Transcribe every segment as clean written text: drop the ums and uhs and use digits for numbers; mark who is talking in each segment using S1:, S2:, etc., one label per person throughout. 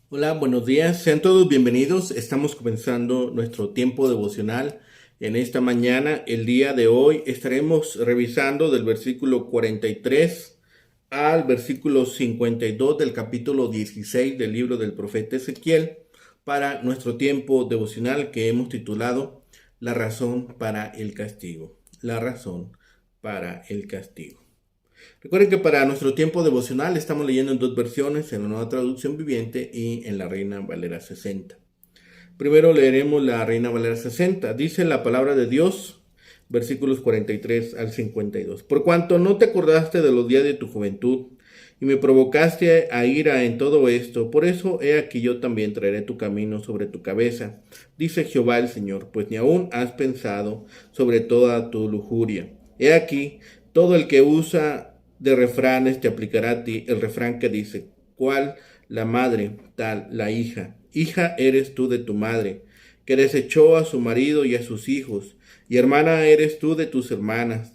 S1: Hola, buenos días. Sean todos bienvenidos. Estamos comenzando nuestro tiempo devocional en esta mañana. El día de hoy estaremos revisando del versículo 43 al versículo 52 del capítulo 16 del libro del profeta Ezequiel para nuestro tiempo devocional que hemos titulado La razón para el castigo. La razón para el castigo. Recuerden que para nuestro tiempo devocional estamos leyendo en dos versiones, en la Nueva Traducción Viviente y en la Reina Valera 60. Primero leeremos la Reina Valera 60. Dice la palabra de Dios, versículos 43 al 52. Por cuanto no te acordaste de los días de tu juventud y me provocaste a ira en todo esto, por eso he aquí yo también traeré tu camino sobre tu cabeza, dice Jehová el Señor, pues ni aún has pensado sobre toda tu lujuria. He aquí, todo el que usa de refranes te aplicará a ti el refrán que dice, ¿cuál la madre, tal la hija? Hija eres tú de tu madre, que desechó a su marido y a sus hijos, y hermana eres tú de tus hermanas,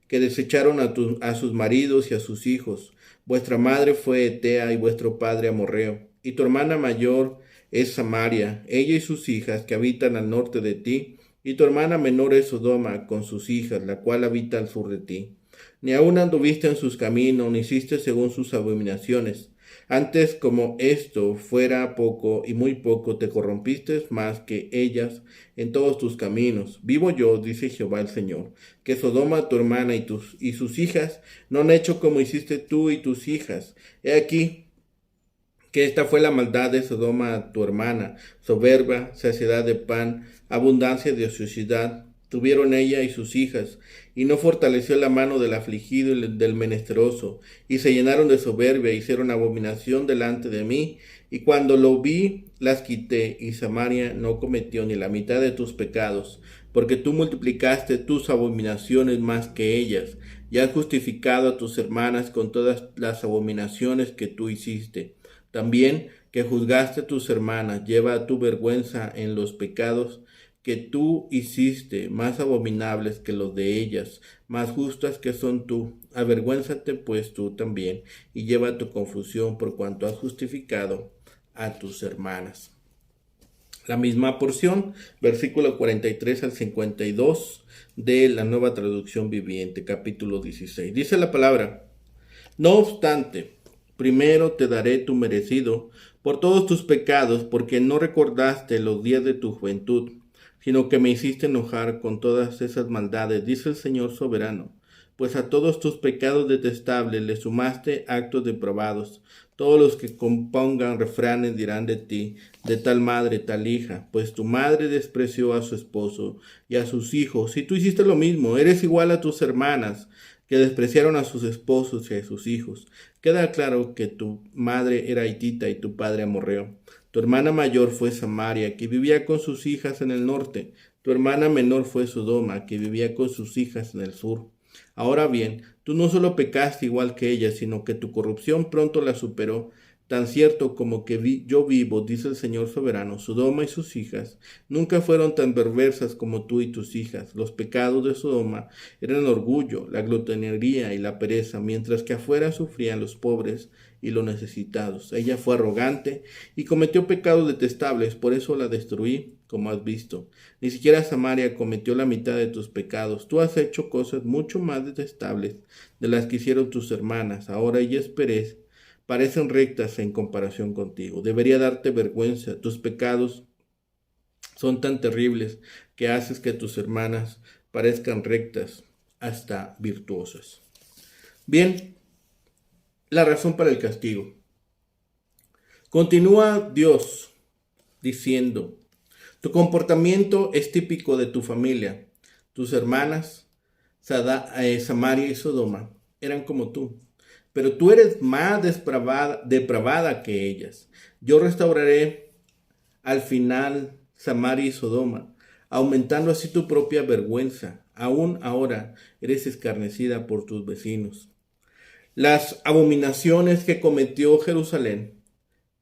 S1: que desecharon a sus maridos y a sus hijos. Vuestra madre fue Etea y vuestro padre Amorreo, y tu hermana mayor es Samaria, ella y sus hijas que habitan al norte de ti, y tu hermana menor es Sodoma con sus hijas, la cual habita al sur de ti. Ni aun anduviste en sus caminos, ni hiciste según sus abominaciones. Antes, como esto fuera poco y muy poco, te corrompiste más que ellas en todos tus caminos. Vivo yo, dice Jehová el Señor, que Sodoma tu hermana y sus hijas no han hecho como hiciste tú y tus hijas. He aquí que esta fue la maldad de Sodoma tu hermana, soberba, saciedad de pan, abundancia de ociosidad, tuvieron ella y sus hijas, y no fortaleció la mano del afligido y del menesteroso, y se llenaron de soberbia, hicieron abominación delante de mí, y cuando lo vi, las quité, y Samaria no cometió ni la mitad de tus pecados, porque tú multiplicaste tus abominaciones más que ellas, y has justificado a tus hermanas con todas las abominaciones que tú hiciste. También que juzgaste a tus hermanas, lleva tu vergüenza en los pecados que tú hiciste, más abominables que los de ellas, más justas que son tú. Avergüénzate pues tú también, y lleva tu confusión por cuanto has justificado a tus hermanas. La misma porción, versículo 43 al 52 de la Nueva Traducción Viviente, capítulo 16. Dice la palabra: no obstante, primero te daré tu merecido por todos tus pecados, porque no recordaste los días de tu juventud, sino que me hiciste enojar con todas esas maldades, dice el Señor soberano. Pues a todos tus pecados detestables le sumaste actos depravados. Todos los que compongan refranes dirán de ti, de tal madre, tal hija, pues tu madre despreció a su esposo y a sus hijos, y tú hiciste lo mismo, eres igual a tus hermanas, que despreciaron a sus esposos y a sus hijos. Queda claro que tu madre era hitita y tu padre amorreo. Tu hermana mayor fue Samaria, que vivía con sus hijas en el norte. Tu hermana menor fue Sodoma, que vivía con sus hijas en el sur. Ahora bien, tú no solo pecaste igual que ella, sino que tu corrupción pronto la superó. Tan cierto como que yo vivo, dice el Señor soberano, Sodoma y sus hijas nunca fueron tan perversas como tú y tus hijas. Los pecados de Sodoma eran el orgullo, la glotonería y la pereza, mientras que afuera sufrían los pobres y los necesitados. Ella fue arrogante y cometió pecados detestables, por eso la destruí, como has visto. Ni siquiera Samaria cometió la mitad de tus pecados. Tú has hecho cosas mucho más detestables de las que hicieron tus hermanas. Ahora ellas parecen rectas en comparación contigo. Debería darte vergüenza. Tus pecados son tan terribles que haces que tus hermanas parezcan rectas, hasta virtuosas. Bien, la razón para el castigo. Continúa Dios diciendo: tu comportamiento es típico de tu familia. Tus hermanas, Samaria y Sodoma, eran como tú. Pero tú eres más depravada que ellas. Yo restauraré al final Samaria y Sodoma, aumentando así tu propia vergüenza. Aún ahora eres escarnecida por tus vecinos. Las abominaciones que cometió Jerusalén,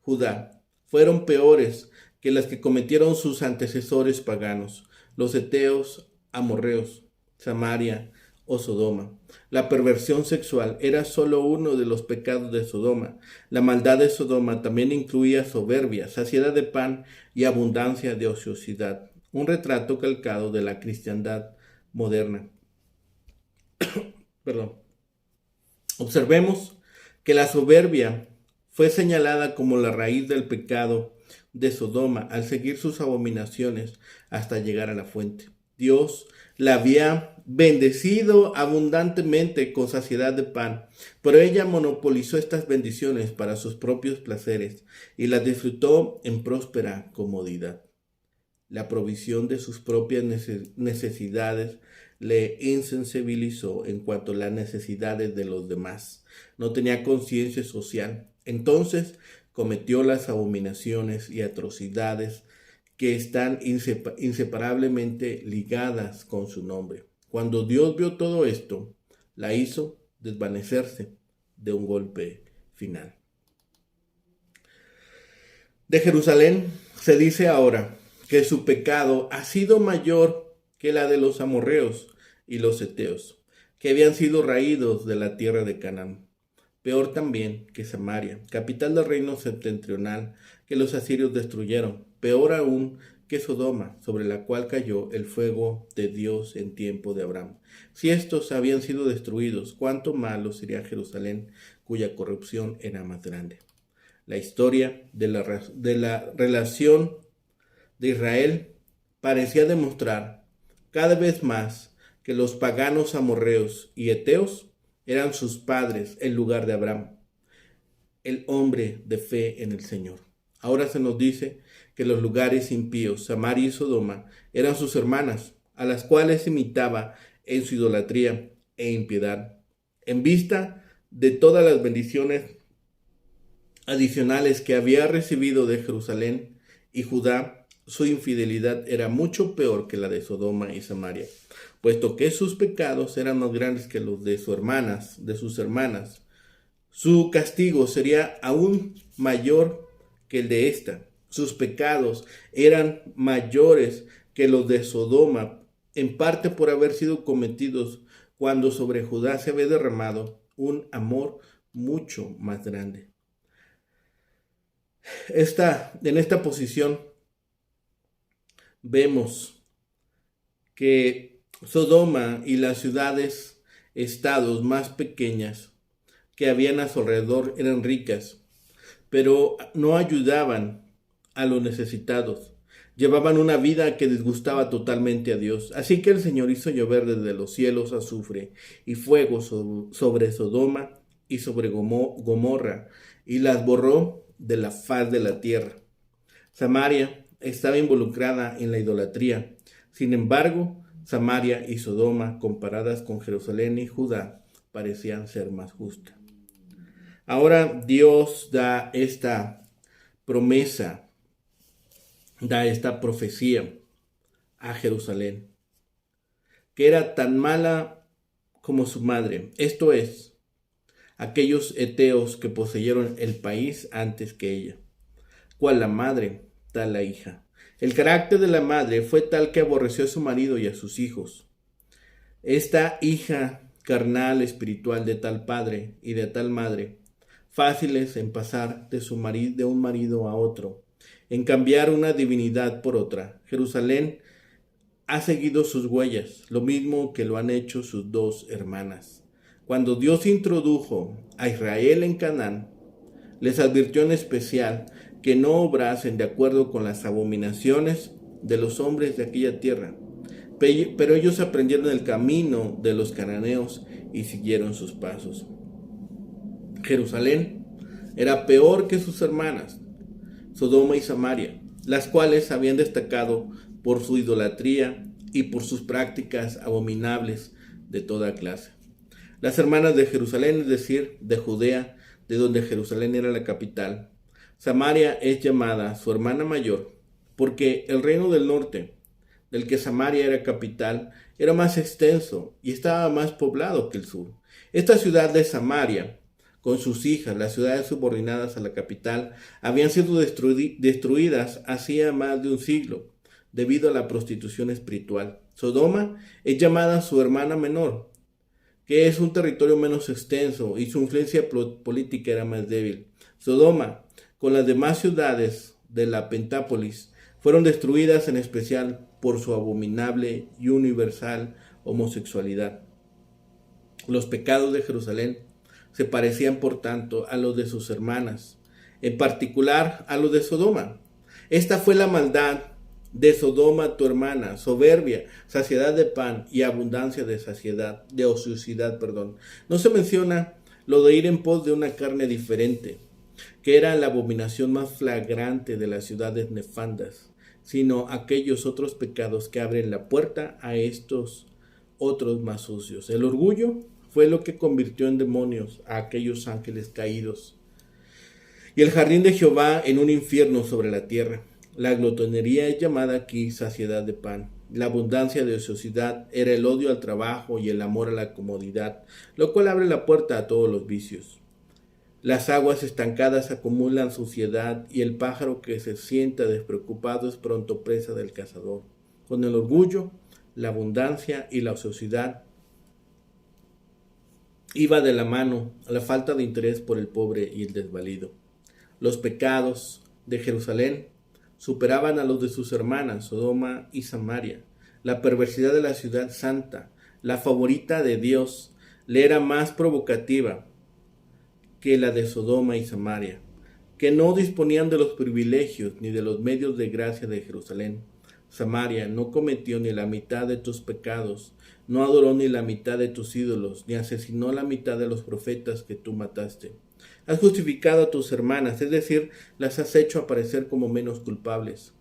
S1: Judá, fueron peores que las que cometieron sus antecesores paganos, los heteos, amorreos, Samaria, o Sodoma. La perversión sexual era solo uno de los pecados de Sodoma. La maldad de Sodoma también incluía soberbia, saciedad de pan y abundancia de ociosidad. Un retrato calcado de la cristiandad moderna. Perdón. Observemos que la soberbia fue señalada como la raíz del pecado de Sodoma al seguir sus abominaciones hasta llegar a la fuente. Dios la había bendecido abundantemente con saciedad de pan, pero ella monopolizó estas bendiciones para sus propios placeres y las disfrutó en próspera comodidad. La provisión de sus propias necesidades le insensibilizó en cuanto a las necesidades de los demás. No tenía conciencia social. Entonces cometió las abominaciones y atrocidades que están inseparablemente ligadas con su nombre. Cuando Dios vio todo esto, la hizo desvanecerse de un golpe final. De Jerusalén se dice ahora que su pecado ha sido mayor que la de los amorreos y los heteos, que habían sido raídos de la tierra de Canaán. Peor también que Samaria, capital del reino septentrional, que los asirios destruyeron. Peor aún que Sodoma, sobre la cual cayó el fuego de Dios en tiempo de Abraham. Si estos habían sido destruidos, cuánto malo sería Jerusalén, cuya corrupción era más grande. La historia de la relación de Israel parecía demostrar cada vez más que los paganos amorreos y heteos eran sus padres en lugar de Abraham, el hombre de fe en el Señor. Ahora se nos dice que los lugares impíos, Samaria y Sodoma, eran sus hermanas, a las cuales imitaba en su idolatría e impiedad. En vista de todas las bendiciones adicionales que había recibido de Jerusalén y Judá, su infidelidad era mucho peor que la de Sodoma y Samaria, puesto que sus pecados eran más grandes que los de sus hermanas. Su castigo sería aún mayor que el de ésta. Sus pecados eran mayores que los de Sodoma, en parte por haber sido cometidos cuando sobre Judá se había derramado un amor mucho más grande. En esta posición vemos que Sodoma y las ciudades, estados más pequeñas que habían a su alrededor eran ricas, pero no ayudaban a los necesitados. Llevaban una vida que disgustaba totalmente a Dios. Así que el Señor hizo llover desde los cielos azufre y fuego sobre Sodoma y sobre Gomorra, y las borró de la faz de la tierra. Samaria estaba involucrada en la idolatría. Sin embargo, Samaria y Sodoma, comparadas con Jerusalén y Judá, parecían ser más justas. Ahora Dios da esta promesa, da esta profecía a Jerusalén, que era tan mala como su madre, esto es, aquellos heteos que poseyeron el país antes que ella. Cual la madre, tal la hija. El carácter de la madre fue tal que aborreció a su marido y a sus hijos. Esta hija carnal espiritual de tal padre y de tal madre, fáciles en pasar de un marido a otro, en cambiar una divinidad por otra. Jerusalén ha seguido sus huellas, lo mismo que lo han hecho sus dos hermanas. Cuando Dios introdujo a Israel en Canaán, les advirtió en especial que no obrasen de acuerdo con las abominaciones de los hombres de aquella tierra. Pero ellos aprendieron el camino de los cananeos y siguieron sus pasos. Jerusalén era peor que sus hermanas, Sodoma y Samaria, las cuales habían destacado por su idolatría y por sus prácticas abominables de toda clase. Las hermanas de Jerusalén, es decir, de Judea, de donde Jerusalén era la capital. Samaria es llamada su hermana mayor, porque el reino del norte, del que Samaria era capital, era más extenso y estaba más poblado que el sur. Esta ciudad de Samaria, con sus hijas, las ciudades subordinadas a la capital, habían sido destruidas hacía más de un siglo, debido a la prostitución espiritual. Sodoma es llamada su hermana menor, que es un territorio menos extenso y su influencia política era más débil. Sodoma, con las demás ciudades de la Pentápolis, fueron destruidas en especial por su abominable y universal homosexualidad. Los pecados de Jerusalén se parecían, por tanto, a los de sus hermanas, en particular a los de Sodoma. Esta fue la maldad de Sodoma, tu hermana: soberbia, saciedad de pan y abundancia de ociosidad. No se menciona lo de ir en pos de una carne diferente, que era la abominación más flagrante de las ciudades nefandas, sino aquellos otros pecados que abren la puerta a estos otros más sucios. El orgullo fue lo que convirtió en demonios a aquellos ángeles caídos, y el jardín de Jehová en un infierno sobre la tierra. La glotonería es llamada aquí saciedad de pan. La abundancia de ociosidad era el odio al trabajo y el amor a la comodidad, lo cual abre la puerta a todos los vicios. Las aguas estancadas acumulan suciedad, y el pájaro que se sienta despreocupado es pronto presa del cazador. Con el orgullo, la abundancia y la ociosidad iba de la mano la falta de interés por el pobre y el desvalido. Los pecados de Jerusalén superaban a los de sus hermanas Sodoma y Samaria. La perversidad de la ciudad santa, la favorita de Dios, le era más provocativa que la de Sodoma y Samaria, que no disponían de los privilegios ni de los medios de gracia de Jerusalén. Samaria no cometió ni la mitad de tus pecados, no adoró ni la mitad de tus ídolos, ni asesinó la mitad de los profetas que tú mataste. Has justificado a tus hermanas, es decir, las has hecho aparecer como menos culpables.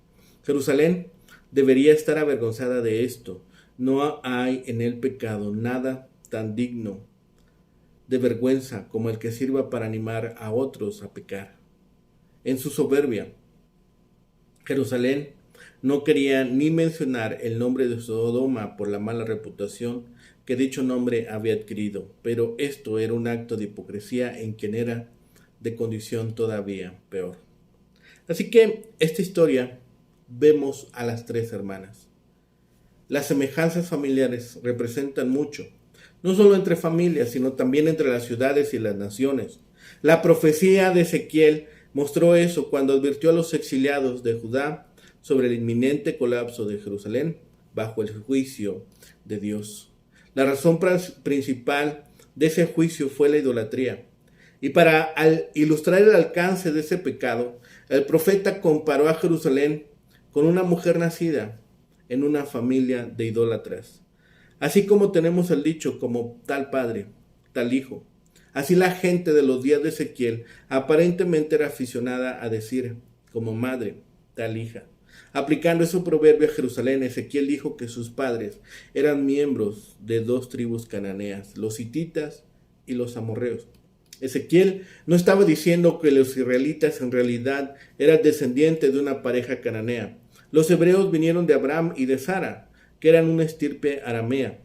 S1: Jerusalén debería estar avergonzada de esto. No hay en el pecado nada tan digno de vergüenza como el que sirva para animar a otros a pecar. En su soberbia, Jerusalén no quería ni mencionar el nombre de Sodoma por la mala reputación que dicho nombre había adquirido, pero esto era un acto de hipocresía en quien era de condición todavía peor. Así que esta historia vemos a las tres hermanas. Las semejanzas familiares representan mucho, no solo entre familias, sino también entre las ciudades y las naciones. La profecía de Ezequiel mostró eso cuando advirtió a los exiliados de Judá sobre el inminente colapso de Jerusalén bajo el juicio de Dios. La razón principal de ese juicio fue la idolatría. Y para ilustrar el alcance de ese pecado, el profeta comparó a Jerusalén con una mujer nacida en una familia de idólatras. Así como tenemos el dicho, como tal padre, tal hijo. Así la gente de los días de Ezequiel aparentemente era aficionada a decir, como madre, tal hija. Aplicando ese proverbio a Jerusalén, Ezequiel dijo que sus padres eran miembros de dos tribus cananeas, los hititas y los amorreos. Ezequiel no estaba diciendo que los israelitas en realidad eran descendientes de una pareja cananea. Los hebreos vinieron de Abraham y de Sara, que eran una estirpe aramea.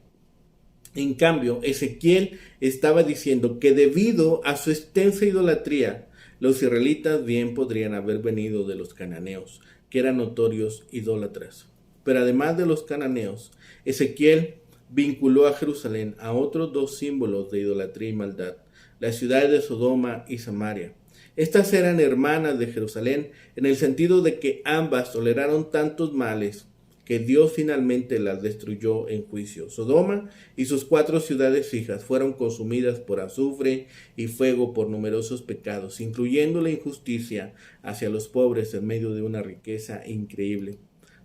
S1: En cambio, Ezequiel estaba diciendo que debido a su extensa idolatría, los israelitas bien podrían haber venido de los cananeos, que eran notorios idólatras. Pero además de los cananeos, Ezequiel vinculó a Jerusalén a otros dos símbolos de idolatría y maldad, las ciudades de Sodoma y Samaria. Estas eran hermanas de Jerusalén en el sentido de que ambas toleraron tantos males que Dios finalmente las destruyó en juicio. Sodoma y sus 4 ciudades hijas fueron consumidas por azufre y fuego por numerosos pecados, incluyendo la injusticia hacia los pobres en medio de una riqueza increíble.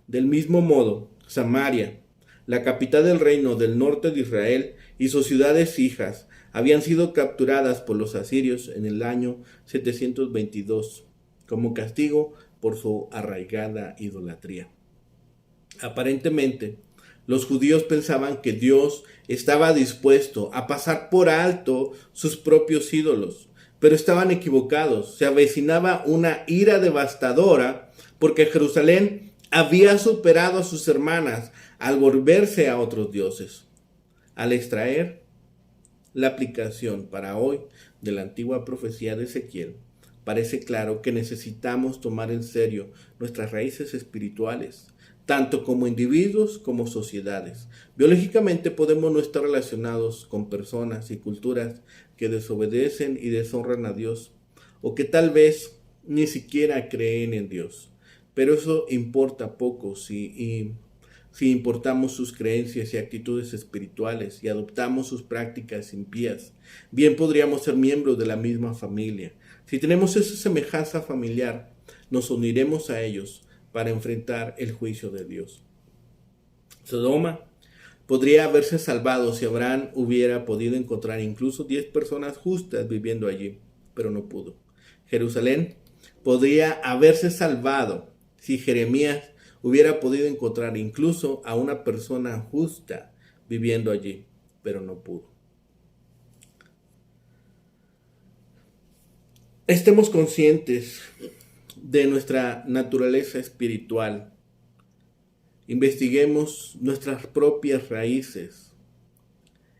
S1: Del mismo modo, Samaria, la capital del reino del norte de Israel, y sus ciudades hijas habían sido capturadas por los asirios en el año 722 como castigo por su arraigada idolatría. Aparentemente, los judíos pensaban que Dios estaba dispuesto a pasar por alto sus propios ídolos, pero estaban equivocados. Se avecinaba una ira devastadora porque Jerusalén había superado a sus hermanas al volverse a otros dioses. Al extraer la aplicación para hoy de la antigua profecía de Ezequiel, parece claro que necesitamos tomar en serio nuestras raíces espirituales, tanto como individuos como sociedades. Biológicamente podemos no estar relacionados con personas y culturas que desobedecen y deshonran a Dios, o que tal vez ni siquiera creen en Dios. Pero eso importa poco si importamos sus creencias y actitudes espirituales y adoptamos sus prácticas impías. Bien podríamos ser miembros de la misma familia. Si tenemos esa semejanza familiar, nos uniremos a ellos para enfrentar el juicio de Dios. Sodoma podría haberse salvado si Abraham hubiera podido encontrar incluso 10 personas justas viviendo allí, pero no pudo. Jerusalén podría haberse salvado si Jeremías hubiera podido encontrar incluso a una persona justa viviendo allí, pero no pudo. Estemos conscientes de nuestra naturaleza espiritual. Investiguemos nuestras propias raíces.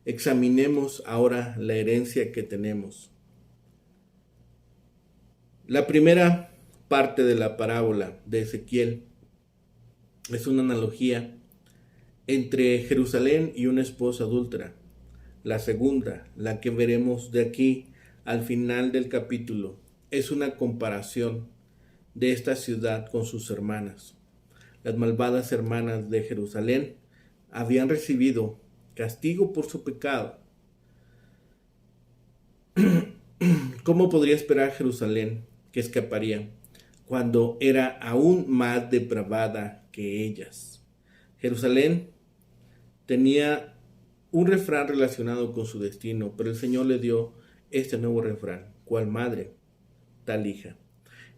S1: Examinemos ahora la herencia que tenemos. La primera parte de la parábola de Ezequiel es una analogía entre Jerusalén y una esposa adúltera. La segunda, la que veremos de aquí al final del capítulo, es una comparación de esta ciudad con sus hermanas. Las malvadas hermanas de Jerusalén habían recibido castigo por su pecado. ¿Cómo podría esperar Jerusalén que escaparía cuando era aún más depravada que ellas? Jerusalén tenía un refrán relacionado con su destino, pero el Señor le dio este nuevo refrán: ¿cuál madre, tal hija?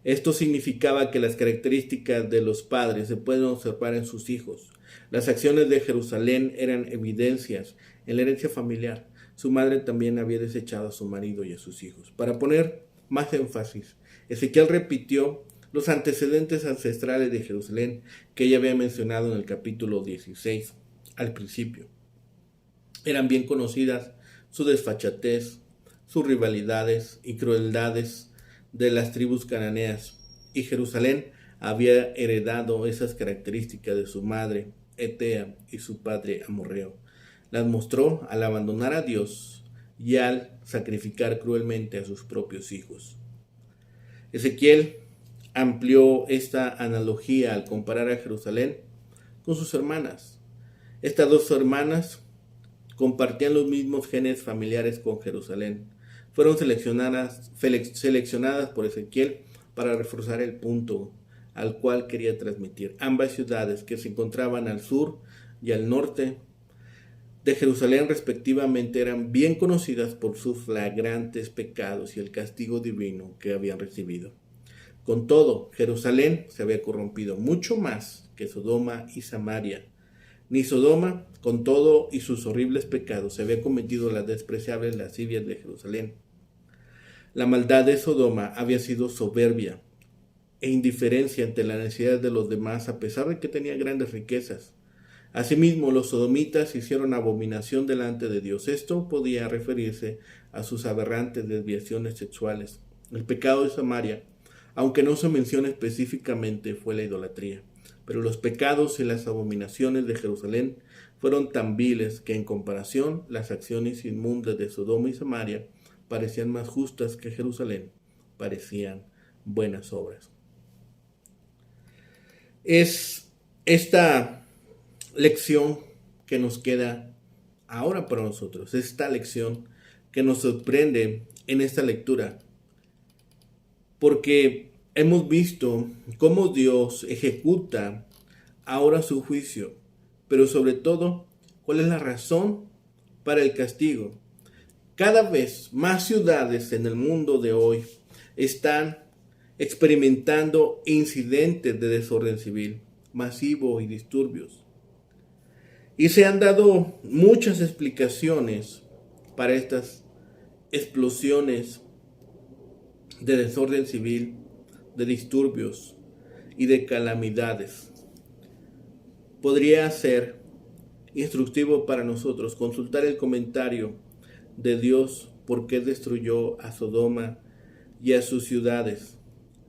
S1: Esto significaba que las características de los padres se pueden observar en sus hijos. Las acciones de Jerusalén eran evidencias en la herencia familiar. Su madre también había desechado a su marido y a sus hijos. Para poner más énfasis, Ezequiel repitió los antecedentes ancestrales de Jerusalén que ella había mencionado en el capítulo 16 al principio. Eran bien conocidas su desfachatez, sus rivalidades y crueldades de las tribus cananeas, y Jerusalén había heredado esas características de su madre Etea y su padre amorreo. Las mostró al abandonar a Dios y al sacrificar cruelmente a sus propios hijos. Ezequiel amplió esta analogía al comparar a Jerusalén con sus hermanas. Estas dos hermanas compartían los mismos genes familiares con Jerusalén. Fueron seleccionadas por Ezequiel para reforzar el punto al cual quería transmitir. Ambas ciudades, que se encontraban al sur y al norte de Jerusalén respectivamente, eran bien conocidas por sus flagrantes pecados y el castigo divino que habían recibido. Con todo, Jerusalén se había corrompido mucho más que Sodoma y Samaria. Ni Sodoma, con todo y sus horribles pecados, se había cometido las despreciables lascivias de Jerusalén. La maldad de Sodoma había sido soberbia e indiferencia ante la necesidad de los demás, a pesar de que tenía grandes riquezas. Asimismo, los sodomitas hicieron abominación delante de Dios. Esto podía referirse a sus aberrantes desviaciones sexuales. El pecado de Samaria, aunque no se menciona específicamente, fue la idolatría. Pero los pecados y las abominaciones de Jerusalén fueron tan viles que, en comparación, las acciones inmundas de Sodoma y Samaria parecían más justas que Jerusalén, parecían buenas obras. Es esta lección que nos queda ahora para nosotros, esta lección que nos sorprende en esta lectura, porque hemos visto cómo Dios ejecuta ahora su juicio, pero sobre todo, ¿cuál es la razón para el castigo? Cada vez más ciudades en el mundo de hoy están experimentando incidentes de desorden civil masivo y disturbios. Y se han dado muchas explicaciones para estas explosiones de desorden civil, de disturbios y de calamidades. Podría ser instructivo para nosotros consultar el comentario de Dios por qué destruyó a Sodoma y a sus ciudades,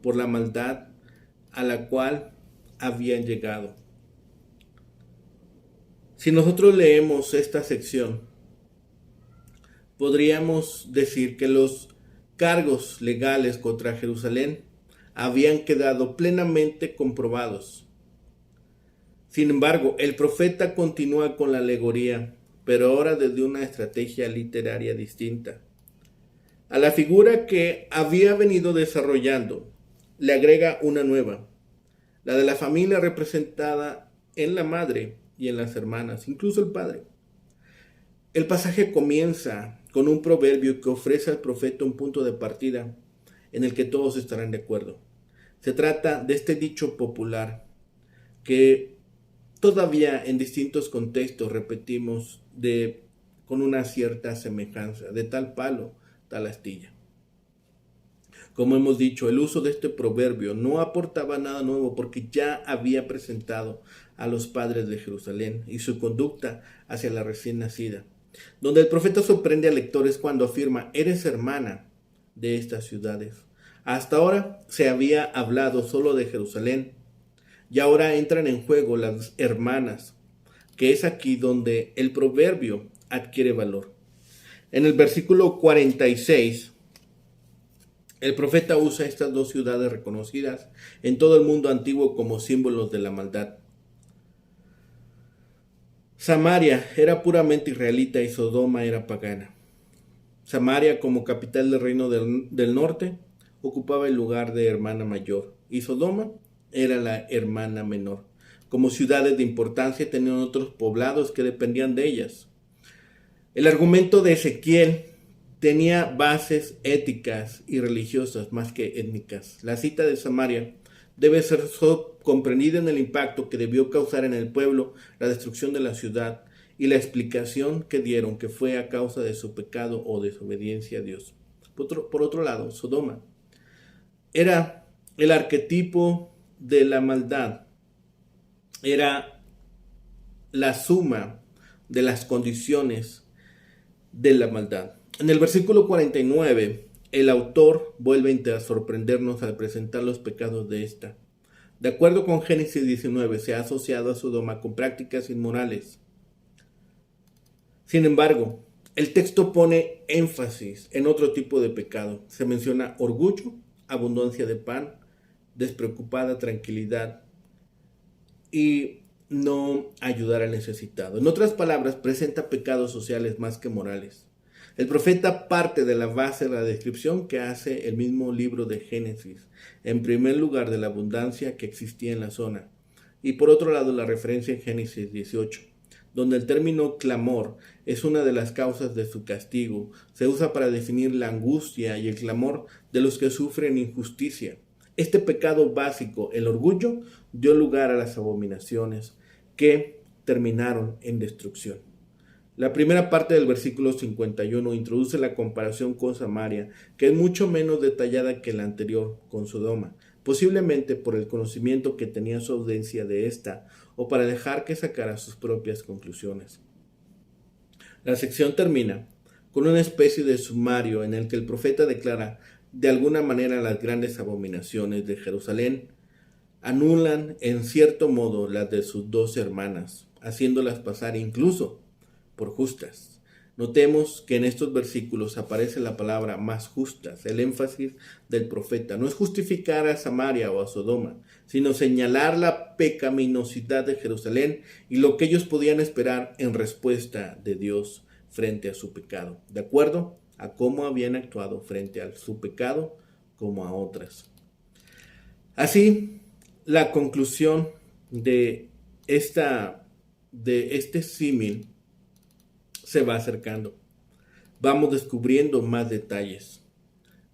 S1: por la maldad a la cual habían llegado. Si nosotros leemos esta sección, podríamos decir que los cargos legales contra Jerusalén habían quedado plenamente comprobados. Sin embargo, el profeta continúa con la alegoría, pero ahora desde una estrategia literaria distinta. A la figura que había venido desarrollando, le agrega una nueva, la de la familia representada en la madre y en las hermanas, incluso el padre. El pasaje comienza con un proverbio que ofrece al profeta un punto de partida en el que todos estarán de acuerdo. Se trata de este dicho popular que todavía en distintos contextos repetimos con una cierta semejanza, de tal palo, tal astilla. Como hemos dicho, el uso de este proverbio no aportaba nada nuevo porque ya había presentado a los padres de Jerusalén y su conducta hacia la recién nacida, donde el profeta sorprende a lectores cuando afirma: eres hermana de estas ciudades. Hasta ahora se había hablado solo de Jerusalén, y ahora entran en juego las hermanas, que es aquí donde el proverbio adquiere valor. En el versículo 46, el profeta usa estas dos ciudades reconocidas en todo el mundo antiguo como símbolos de la maldad. Samaria era puramente israelita y Sodoma era pagana. Samaria, como capital del reino del norte, ocupaba el lugar de hermana mayor, y Sodoma era la hermana menor. Como ciudades de importancia tenían otros poblados que dependían de ellas. El argumento de Ezequiel tenía bases éticas y religiosas más que étnicas. La cita de Samaria debe ser comprendida en el impacto que debió causar en el pueblo la destrucción de la ciudad y la explicación que dieron que fue a causa de su pecado o desobediencia a Dios. Por otro lado, Sodoma era el arquetipo de la maldad, era la suma de las condiciones de la maldad. En el versículo 49, el autor vuelve a sorprendernos al presentar los pecados de esta. De acuerdo con Génesis 19, se ha asociado a Sodoma con prácticas inmorales. Sin embargo, el texto pone énfasis en otro tipo de pecado. Se menciona orgullo, abundancia de pan, despreocupada tranquilidad y no ayudar al necesitado. En otras palabras, presenta pecados sociales más que morales. El profeta parte de la base de la descripción que hace el mismo libro de Génesis. En primer lugar, de la abundancia que existía en la zona. Y por otro lado, la referencia en Génesis 18, donde el término clamor es una de las causas de su castigo. Se usa para definir la angustia y el clamor de los que sufren injusticia. Este pecado básico, el orgullo, dio lugar a las abominaciones que terminaron en destrucción. La primera parte del versículo 51 introduce la comparación con Samaria, que es mucho menos detallada que la anterior con Sodoma, posiblemente por el conocimiento que tenía su audiencia de esta, o para dejar que sacara sus propias conclusiones. La sección termina con una especie de sumario en el que el profeta declara de alguna manera las grandes abominaciones de Jerusalén, anulan en cierto modo las de sus dos hermanas, haciéndolas pasar incluso por justas. Notemos que en estos versículos aparece la palabra más justas. El énfasis del profeta no es justificar a Samaria o a Sodoma, sino señalar la pecaminosidad de Jerusalén y lo que ellos podían esperar en respuesta de Dios frente a su pecado, de acuerdo a cómo habían actuado frente a su pecado como a otras. Así, la conclusión de este símil se va acercando. Vamos descubriendo más detalles.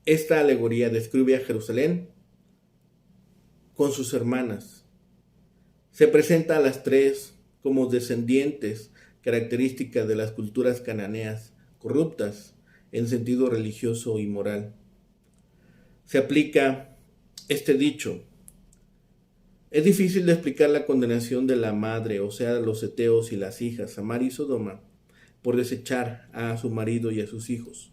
S1: Esta alegoría describe a Jerusalén con sus hermanas. Se presenta a las tres como descendientes características de las culturas cananeas, corruptas en sentido religioso y moral. Se aplica este dicho: es difícil de explicar la condenación de la madre, o sea, los heteos y las hijas, Samaria y Sodoma, por desechar a su marido y a sus hijos.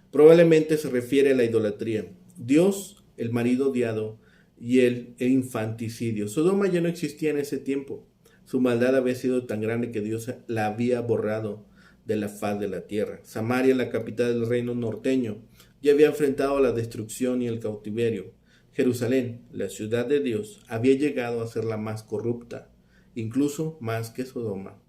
S1: Probablemente se refiere a la idolatría, Dios, el marido odiado y el infanticidio. Sodoma ya no existía en ese tiempo, Su maldad había sido tan grande que Dios la había borrado de la faz de la tierra. Samaria, la capital del reino norteño, ya había enfrentado la destrucción y el cautiverio. Jerusalén, la ciudad de Dios, había llegado a ser la más corrupta, incluso más que Sodoma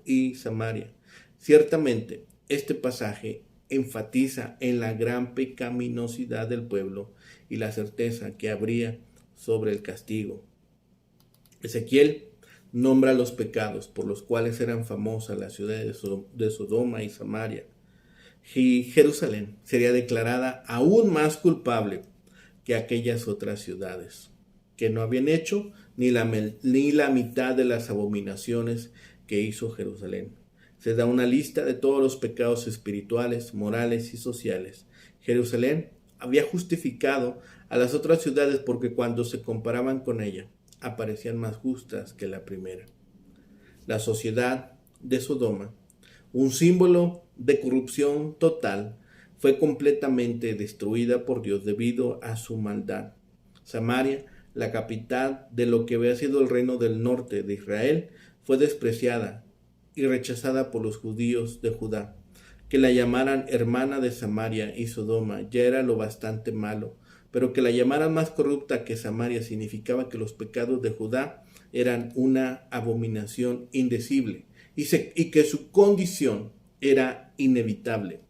S1: y Samaria. Ciertamente, este pasaje enfatiza en la gran pecaminosidad del pueblo y la certeza que habría sobre el castigo. Ezequiel nombra los pecados por los cuales eran famosas las ciudades de Sodoma y Samaria. Y Jerusalén sería declarada aún más culpable que aquellas otras ciudades, que no habían hecho ni la mitad de las abominaciones que hizo Jerusalén. Se da una lista de todos los pecados espirituales, morales y sociales. Jerusalén había justificado a las otras ciudades porque cuando se comparaban con ella, aparecían más justas que la primera. La sociedad de Sodoma, un símbolo de corrupción total, fue completamente destruida por Dios debido a su maldad. Samaria, la capital de lo que había sido el reino del norte de Israel, fue despreciada y rechazada por los judíos de Judá. Que la llamaran hermana de Samaria y Sodoma ya era lo bastante malo, pero que la llamaran más corrupta que Samaria significaba que los pecados de Judá eran una abominación indecible y que su condición era inevitable.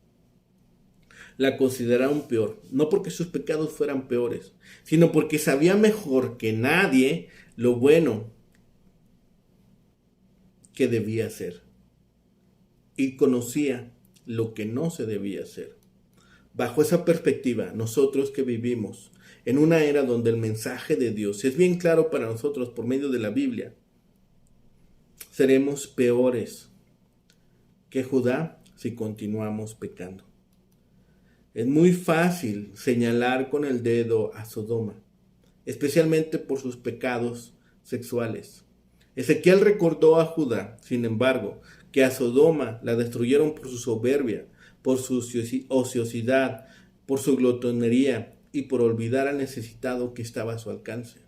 S1: La consideraron peor, no porque sus pecados fueran peores, sino porque sabía mejor que nadie lo bueno que debía hacer y conocía lo que no se debía hacer. Bajo esa perspectiva, nosotros que vivimos en una era donde el mensaje de Dios es bien claro para nosotros por medio de la Biblia, seremos peores que Judá si continuamos pecando. Es muy fácil señalar con el dedo a Sodoma, especialmente por sus pecados sexuales. Ezequiel recordó a Judá, sin embargo, que a Sodoma la destruyeron por su soberbia, por su ociosidad, por su glotonería y por olvidar al necesitado que estaba a su alcance.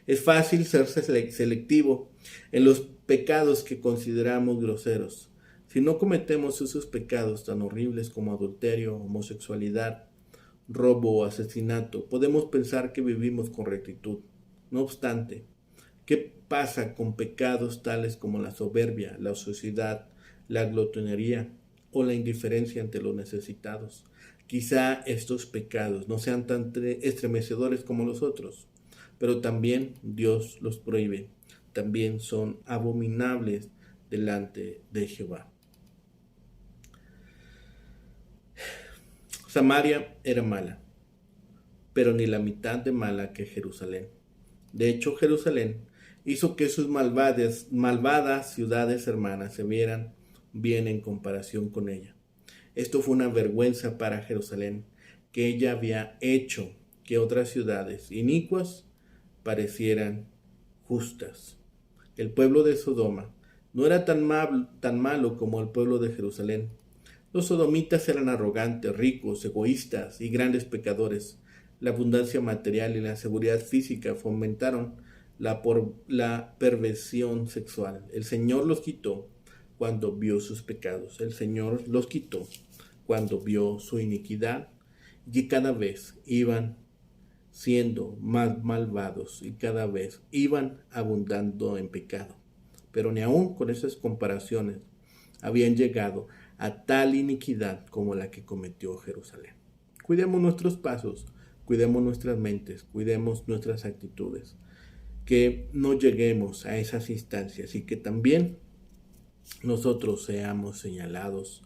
S1: Es fácil ser selectivo en los pecados que consideramos groseros. Si no cometemos esos pecados tan horribles como adulterio, homosexualidad, robo o asesinato, podemos pensar que vivimos con rectitud. No obstante, ¿qué pasa con pecados tales como la soberbia, la ociosidad, la glotonería o la indiferencia ante los necesitados? Quizá estos pecados no sean tan estremecedores como los otros, pero también Dios los prohíbe. También son abominables delante de Jehová. Samaria era mala, pero ni la mitad de mala que Jerusalén. De hecho, Jerusalén hizo que sus malvadas ciudades hermanas se vieran bien en comparación con ella. Esto fue una vergüenza para Jerusalén, que ella había hecho que otras ciudades inicuas parecieran justas. El pueblo de Sodoma no era tan malo como el pueblo de Jerusalén. Los sodomitas eran arrogantes, ricos, egoístas y grandes pecadores. La abundancia material y la seguridad física fomentaron la perversión sexual. El Señor los quitó cuando vio sus pecados. El Señor los quitó cuando vio su iniquidad, y cada vez iban siendo más malvados y cada vez iban abundando en pecado. Pero ni aun con esas comparaciones habían llegado a tal iniquidad como la que cometió Jerusalén. Cuidemos nuestros pasos, cuidemos nuestras mentes, cuidemos nuestras actitudes, que no lleguemos a esas instancias y que también nosotros seamos señalados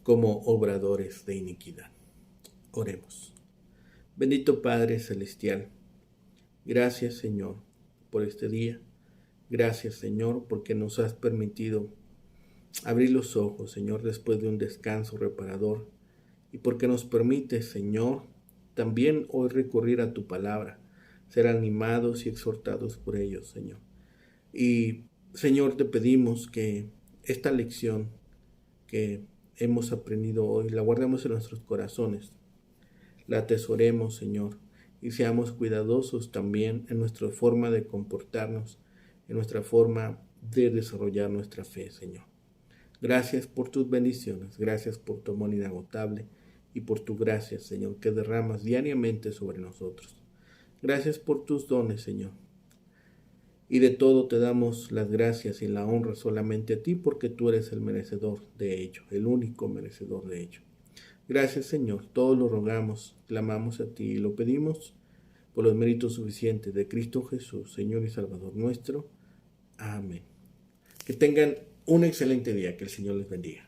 S1: como obradores de iniquidad. Oremos. Bendito Padre Celestial, gracias Señor por este día. Gracias Señor porque nos has permitido abrir los ojos, Señor, después de un descanso reparador, y porque nos permite, Señor, también hoy recurrir a tu palabra, ser animados y exhortados por ellos, Señor. Y, Señor, te pedimos que esta lección que hemos aprendido hoy la guardemos en nuestros corazones, la atesoremos, Señor, y seamos cuidadosos también en nuestra forma de comportarnos, en nuestra forma de desarrollar nuestra fe, Señor. Gracias por tus bendiciones, gracias por tu amor inagotable y por tu gracia, Señor, que derramas diariamente sobre nosotros. Gracias por tus dones, Señor. Y de todo te damos las gracias y la honra solamente a ti, porque tú eres el merecedor de ello, el único merecedor de ello. Gracias, Señor. Todo lo rogamos, clamamos a ti y lo pedimos por los méritos suficientes de Cristo Jesús, Señor y Salvador nuestro. Amén. Que tengan un excelente día. Que el Señor les bendiga.